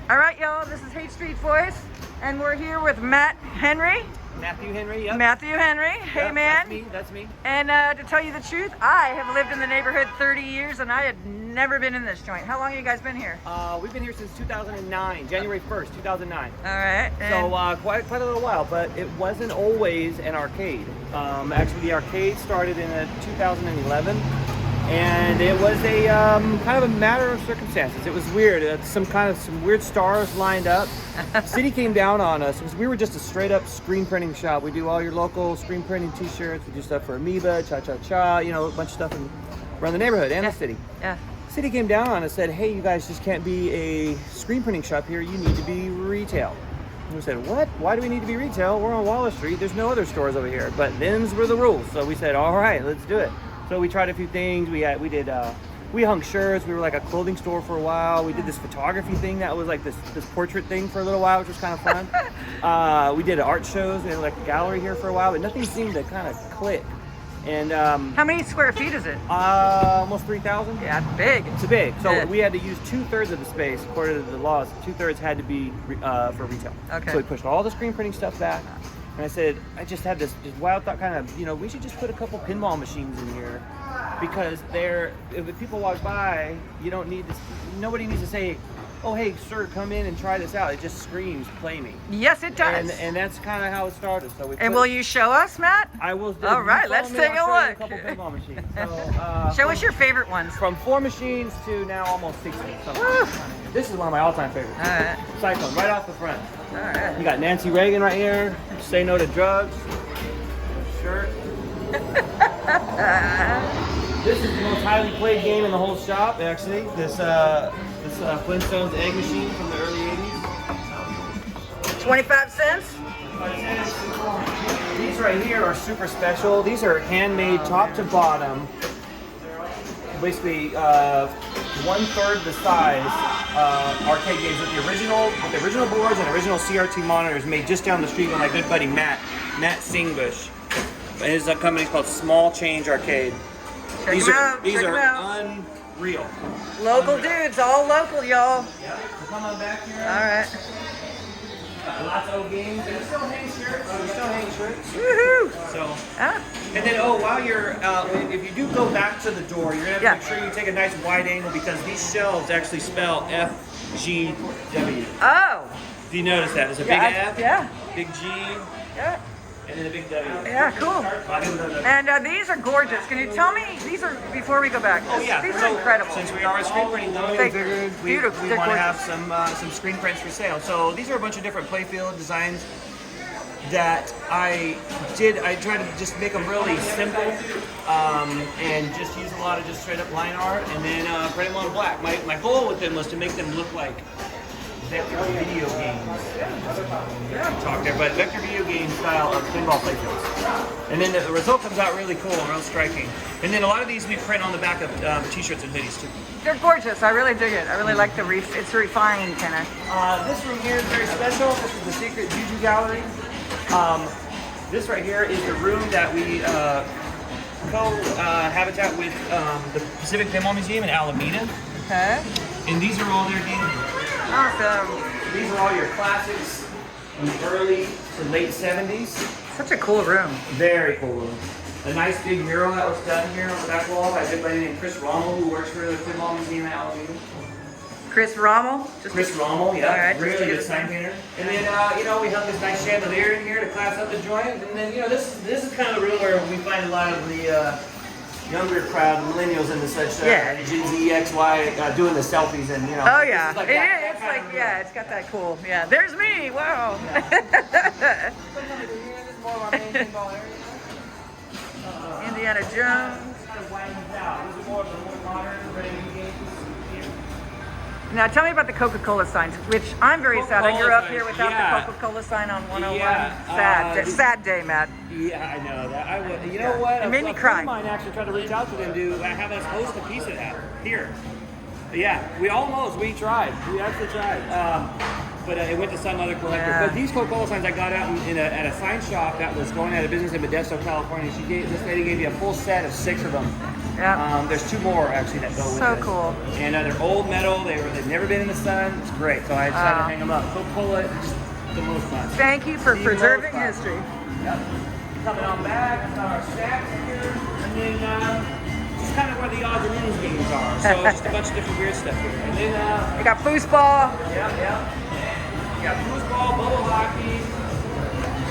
All right, y'all, this is Haight Street Voice, and we're here with Henri. Matthew Henri, yep. Matthew Henri, hey Yep, man. That's me. And to tell you the truth, I have lived in the neighborhood 30 years, and I had never been in this joint. How long have you guys been here? We've been here since 2009, January 1st, 2009. All right. So quite a little while, but it wasn't always an arcade. Actually, the arcade started in 2011. And it was a kind of a matter of circumstances. It was weird. Some weird stars lined up. City came down on us because we were just a straight up screen printing shop. We do all your local screen printing T-shirts. We do stuff for Amoeba, Cha Cha Cha. You know, a bunch of stuff around the neighborhood and the city. Yeah. City came down on us, said, "Hey, you guys just can't be a screen printing shop here. You need to be retail." And we said, "What? Why do we need to be retail? We're on Waller Street. There's no other stores over here." But them's were the rules. So we said, "All right, let's do it." So we tried a few things. We hung shirts. We were like a clothing store for a while. We did this photography thing that was like this portrait thing for a little while, which was kind of fun. We did art shows. We had like a gallery here for a while, but nothing seemed to kind of click. And how many square feet is it? Almost 3,000. Yeah, it's big. It's big. So Yeah. we had to use 2/3 of the space according to the laws. 2/3 had to be for retail. Okay. So we pushed all the screen printing stuff back. And I said, I just had this wild thought, kind of, we should just put a couple pinball machines in here, because if people walk by, nobody needs to say, "Oh, hey, sir, come in and try this out." It just screams, "Play me." Yes, it does. And that's kind of how it started. So will you show us, Matt? I will. All right, let's take a look. A couple pinball machines. So, Show us your favorite ones. From 4 machines to now almost 60. This is one of my all-time favorites. All right. Cyclone, right off the front. All right. You got Nancy Reagan right here. Say no to drugs. Shirt. This is the most highly played game in the whole shop, actually. This Flintstones egg machine from the early 80s. 25 cents? These right here are super special. These are handmade top to bottom. Basically, 1/3 the size arcade games with the original boards and original CRT monitors made just down the street with my good buddy Matt Singbush. His company's called Small Change Arcade. These are unreal. Local dudes, all local, y'all. Yeah. So come on back here. All right. Lots of old games. And we still hang shirts. Woohoo! So. Ah. And then, while you're, if you do go back to the door, you're gonna have to make sure you take a nice wide angle, because these shelves actually spell FGW. Oh. Do you notice that? There's a big F, yeah. big G, Yeah. and then a big W. Yeah, cool. And these are gorgeous. Can you tell me, these are, before we go back, Oh yeah, these so are incredible. Since we are a screen printing company, we figured we want to have some screen prints for sale. So these are a bunch of different playfield designs that I tried to just make them really simple, and just use a lot of just straight up line art, and then print them on black. My goal with them was to make them look like vector video games. Talk there, but vector video game style of pinball playfields. And then the result comes out really cool and real striking. And then a lot of these we print on the back of T-shirts and hoodies too. They're gorgeous. I really dig it. I really like the it's refined kind of. This room here is very special. This is the secret Juju Gallery. This right here is the room that we co-habitat with the Pacific Pinball Museum in Alameda. Okay. And these are all their games. Awesome. These are all your classics from the early to late 70s. Such a cool room. Very cool room. A nice big mural that was done here on the back wall by a good buddy named Chris Rommel, who works for the Pinball Museum in Alameda. Chris Rommel? Chris Rommel, yeah, all right, really good sign painter. And then, we hung this nice chandelier in here to class up the joint. And then, this is kind of the room where we find a lot of the younger crowd, millennials and the such, Gen Z, X, Y, doing the selfies and, Oh yeah, like it's like, it's got that cool, there's me, wow. Indiana Jones. Now tell me about the Coca-Cola signs, which I'm very sad. I grew up here without the Coca-Cola sign on 101. Sad day, Matt. Yeah, I know that. I would. You know what? It made me cry. A friend of mine actually tried to reach out to them to have us host a piece of that here. Yeah, we tried. We actually tried. But it went to some other collector. Yeah. But these Coca-Cola signs I got out at a sign shop that was going out of business in Modesto, California. This lady gave me a full set of 6 of them. Yeah. There's 2 more actually that go with So this. cool. And they're old metal. They've never been in the sun. It's great. So I decided to hang them up. Coca-Cola is just the most fun. Thank you for The preserving most fun. history. Yep. Coming on back. That's our stacks here. And then just kind of where the odds and ends games are. So just a bunch of different weird stuff here. And then You got foosball. yeah. We got foosball, bubble hockey.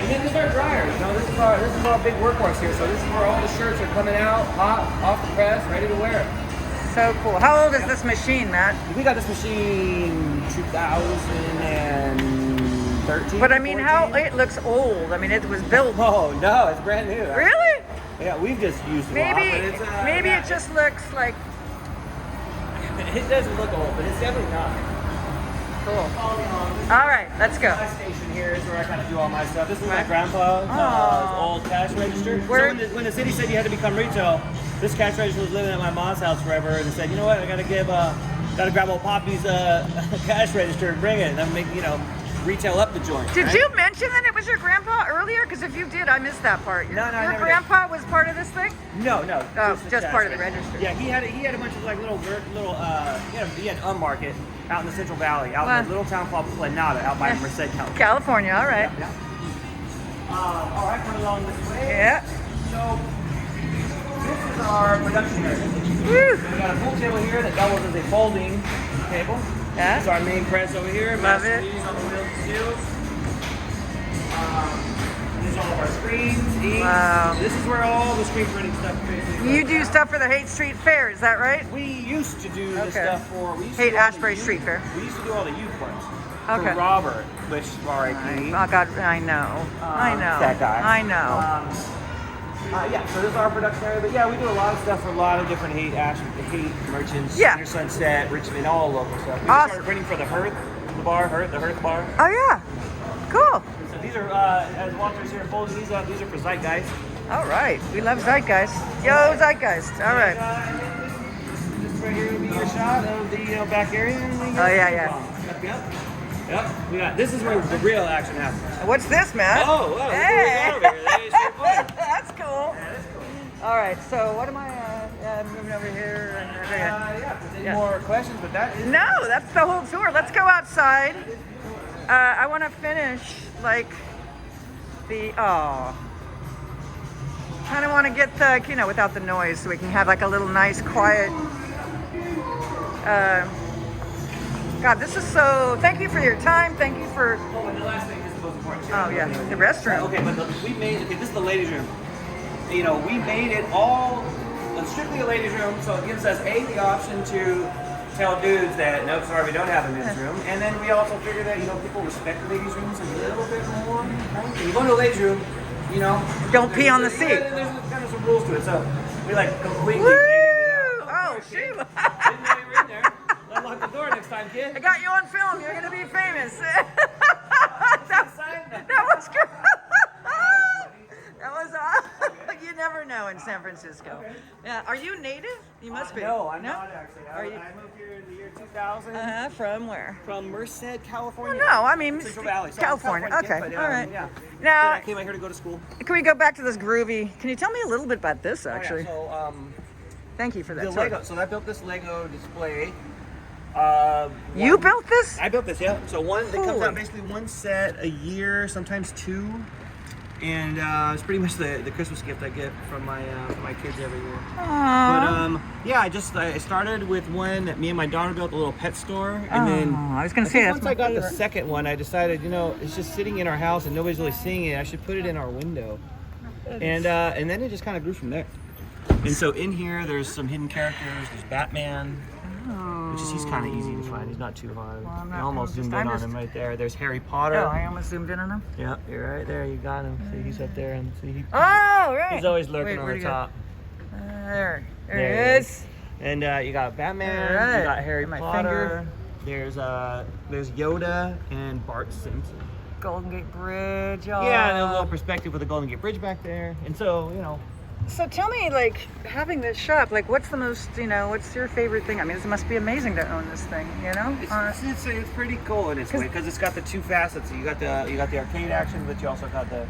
And then there's our dryer. You know, this is our big workhorse here. So this is where all the shirts are coming out, hot, off the press, ready to wear. So cool. How old is this machine, Matt? We got this machine 2013. But I mean, 14. how it looks old. I mean, it was built. Oh no, it's brand new. Really? Yeah, we've just used it. Maybe, a lot, but it's, maybe yeah, it just looks like it doesn't look old, but it's definitely not. cool. All right, let's go. My station here is where I kind of do all my stuff. This is my Right. grandpa's Oh. old cash register. Where- So when the city said you had to become retail, this cash register was living at my mom's house forever, and they said, you know what, I gotta grab old Poppy's cash register and bring it, and then make retail up the joint. Did right? you mention that it was your grandpa earlier? Because if you did, I missed that part. No, I Your never grandpa was part of this thing? No. Oh, the just cash part of the register. Yeah, he had a bunch of like little he had market out in the Central Valley, out in Wow. a little town called Planada, out by Yeah. Merced, California. California, all right. Yeah. All right, coming along this way. Yeah. So this is our production area. Woo. We got a pool table here that doubles as a folding table. Yeah. This is our main press over here. Love Master it. Leads on the wheels and seals. These are all of our screens, inks. Wow. This is where all the screen printing stuff basically You goes do down. stuff for the Haight Street Fair, is that right? We used to do the Okay. stuff for we used to Haight do all the Ashbury youth- Street Fair. We used to do all the youth ones. Okay. For Robert, which is R.I.P. Oh God, I know. I know. That guy. I know. Yeah, so this is our production area, but yeah, we do a lot of stuff for a lot of different Haight merchants, Yeah. Center Sunset, Richmond, all local stuff. We just Awesome. started printing for the Hearth bar. Oh yeah. Cool. So these are, as Walter's here folding these up, these are for Zeitgeist. All right. We love Zeitgeist. Yo, Zeitgeist. All right. And then this right here will be your shot of the back area. And the, Oh, yeah. Yep. We got, this is where the real action happens. What's this, Matt? Oh, wow. Hey. Look what we got over here. That is so fun. That's cool. Yeah, that's cool. All right. So what am I moving over here? Any more questions? But that is. No, that's the whole tour. Let's go outside. I want to finish like the kind of want to get the without the noise, so we can have like a little nice quiet. God, this is so. Thank you for your time. Thank you for. Oh, and the last thing is the most important. Oh yeah, the restroom. Okay, but we made. Okay, this is the ladies' room. We made it all strictly a ladies' room, so it gives us the option to tell dudes that nope, sorry, we don't have a men's room, and then we also figure that people respect the ladies' rooms a little bit more. Right? When you go to a ladies' room, Don't pee on the seat. There's kind of some rules to it, so we like completely. Woo! figured it out. Oh shoot! Didn't know you were in there. Unlock the door next time, kid. I got you on film. You're gonna be famous. that was good. That was you never know in San Francisco. Okay. Yeah. Are you native? You must be. No, I'm not actually. Are you? I moved here in the year 2000 From where? from Merced, Oh California. no, I mean Central Valley. So California. kid, Okay, but, all right. Yeah. Now, I came out here to go to school. can we go back to this groovy? Can you tell me a little bit about this actually? So, Thank you for that. the Sorry. Lego. So I built this Lego display. You built this? I built this. Yeah. So it comes Holy. out basically one set a year, sometimes two, and it's pretty much the Christmas gift I get from my kids every year. Aww. But yeah, I started with one that me and my daughter built, a little pet store, and then I was gonna say that's once my I got the favorite. second one, I decided it's just sitting in our house and nobody's really seeing it. I should put it in our window, and then it just kind of grew from there. And so in here, there's some hidden characters. There's Batman, which is he's kind of easy to find. He's not too hard. Well, I'm You not- almost I'm zoomed just- in I'm on just- him right there. There's Harry Potter. Oh, I almost zoomed in on him. Yeah, you're right there. You got him. See, he's up there, and see, Oh, right. he's always lurking Wait, on where'd the he go? top. There There it he is. And you got Batman. All right. You got Harry My Potter. There's Yoda and Bart Simpson. Golden Gate Bridge. Yeah, and a little perspective with the Golden Gate Bridge back there. And so, So tell me, like, having this shop, like, what's the most, what's your favorite thing? I mean, it must be amazing to own this thing, it's pretty cool in its way because it's got the two facets. You got the arcade action, but you also got the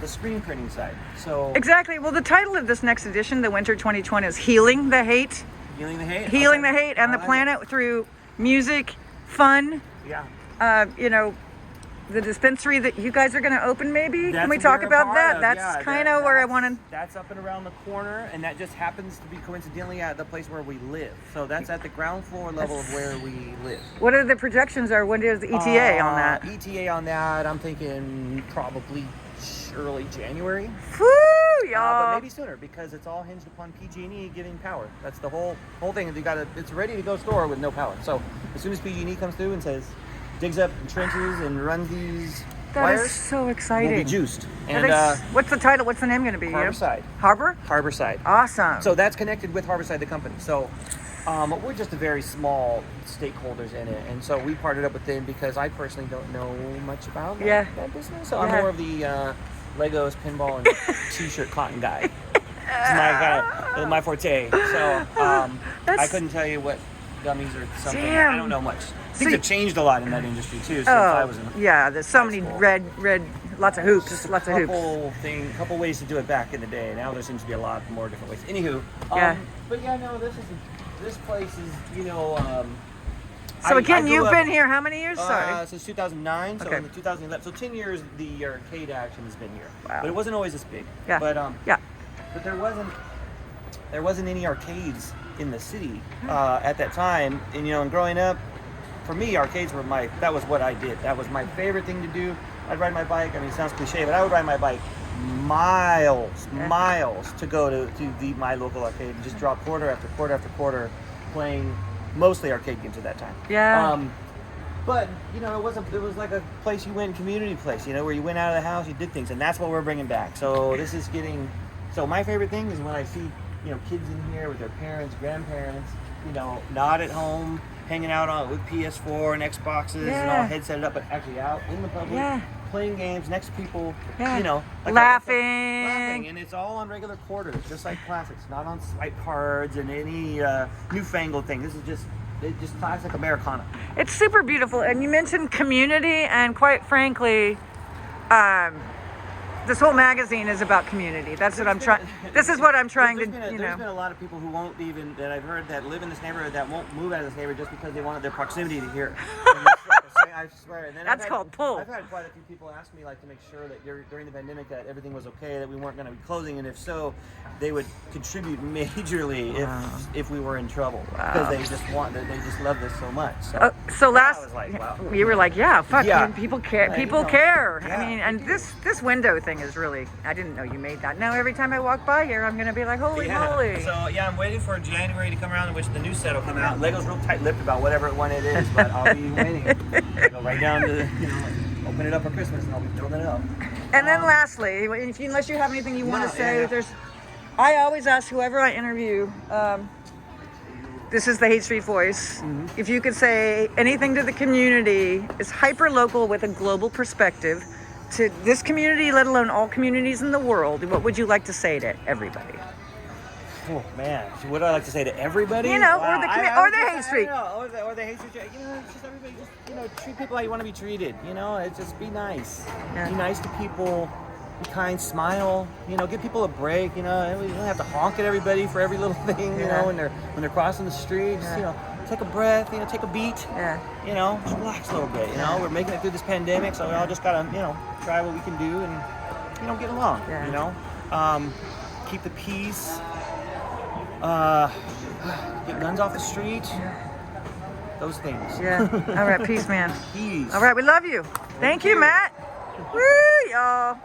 the screen printing side. So Exactly. Well, the title of this next edition, the Winter 2020, is Healing the Haight. Healing the Haight. Healing Okay. the Haight and I the like planet through music, fun. Yeah. You know, the dispensary that you guys are going to open, maybe? That's Can we what talk we're a about part that? of, That's yeah, kind of where I want to. That's up and around the corner, and that just happens to be coincidentally at the place where we live. So that's at the ground floor level of where we live. What are the projections? Are when is the ETA on that? ETA on that, I'm thinking probably early January. Woo, But y'all! maybe sooner because it's all hinged upon PG&E giving power. That's the whole thing. It's ready to go store with no power. So as soon as PG&E comes through and says, digs up trenches and runs these That wires, is so we'll exciting. be juiced. Are And they- what's the title? What's the name going to be? Harborside. Harbor? Harborside. Awesome. So that's connected with Harborside, the company. So we're just a very small stakeholders in it, and so we partnered up with them because I personally don't know much about that business. So I'm more of the Legos, pinball, and T-shirt cotton guy. It's my forte. So I couldn't tell you what gummies or something. Damn. I don't know much. Things have changed a lot in that industry too since I was in. Yeah, there's so many school. red, lots of hoops, Just lots of hoops. couple ways to do it back in the day. Now there seems to be a lot more different ways. Anywho, Yeah. but yeah, no, this place is, you know. So I again, grew you've up, been here how many years? Sorry. Since 2009. So Okay. in the 2011. So 10 years the arcade action has been here. Wow. But it wasn't always this big. Yeah. But Yeah. But there wasn't any arcades in the city at that time. And you know, and growing up, for me, arcades were that was what I did. That was my favorite thing to do. I'd ride my bike. I mean, it sounds cliche, but I would ride my bike miles to go to my local arcade and just drop quarter after quarter after quarter playing mostly arcade games at that time. Yeah. But you know, it was like a place you went, community place, you know, where you went out of the house, you did things, and that's what we're bringing back. So this is so my favorite thing is when I see, you know, kids in here with their parents, grandparents, you know, not at home, hanging out with PS4 and Xboxes and all headseted up, but actually out in the public, playing games next to people, you know, like laughing, and it's all on regular quarters, just like classics, not on swipe cards and any newfangled thing. This is just classic Americana. It's super beautiful, and you mentioned community, and quite frankly, this whole magazine is about community. That's what I'm trying. This is what I'm trying to, There's been a lot of people who won't even, that I've heard, that live in this neighborhood that won't move out of this neighborhood just because they wanted their proximity to here. I swear. And then That's called pull. I've had quite a few people ask me, like, to make sure that during the pandemic that everything was okay, that we weren't going to be closing, and if so, they would contribute majorly if we were in trouble because they just love this so much. So, last, I was like, wow. you were like, yeah, fuck, Yeah. people care. Like, People you know, care. yeah, I mean, and this window thing is really, I didn't know you made that. Now every time I walk by here, I'm gonna be like, holy moly. So yeah, I'm waiting for January to come around in which the new set will come out. Lego's real tight-lipped about whatever one it is, but I'll be waiting. I'll go right down to open it up for Christmas, and I'll be building it up. And then lastly, unless you have anything you want to say, I always ask whoever I interview, this is the Haight Street Voice, if you could say anything to the community, is hyper local with a global perspective to this community, let alone all communities in the world, what would you like to say to everybody? Oh man, so what do I like to say to everybody? You know, Wow. or the Haight Street. Or the Haight Street. You know, it's just everybody treat people how you want to be treated. You know, it's just be nice. Yeah. Be nice to people. Be kind. Smile. You know, give people a break. You know, you don't have to honk at everybody for every little thing. You know, when they're crossing the street. Just, you know, take a breath. You know, take a beat. Yeah. You know, just relax a little bit. You know, we're making it through this pandemic, so we all just gotta, you know, try what we can do and, you know, get along. Yeah. You know, keep the peace. Get guns off the street. Those things. Yeah. All right. Peace, man. Peace. All right. We love you. Thank you, Matt. Woo, y'all.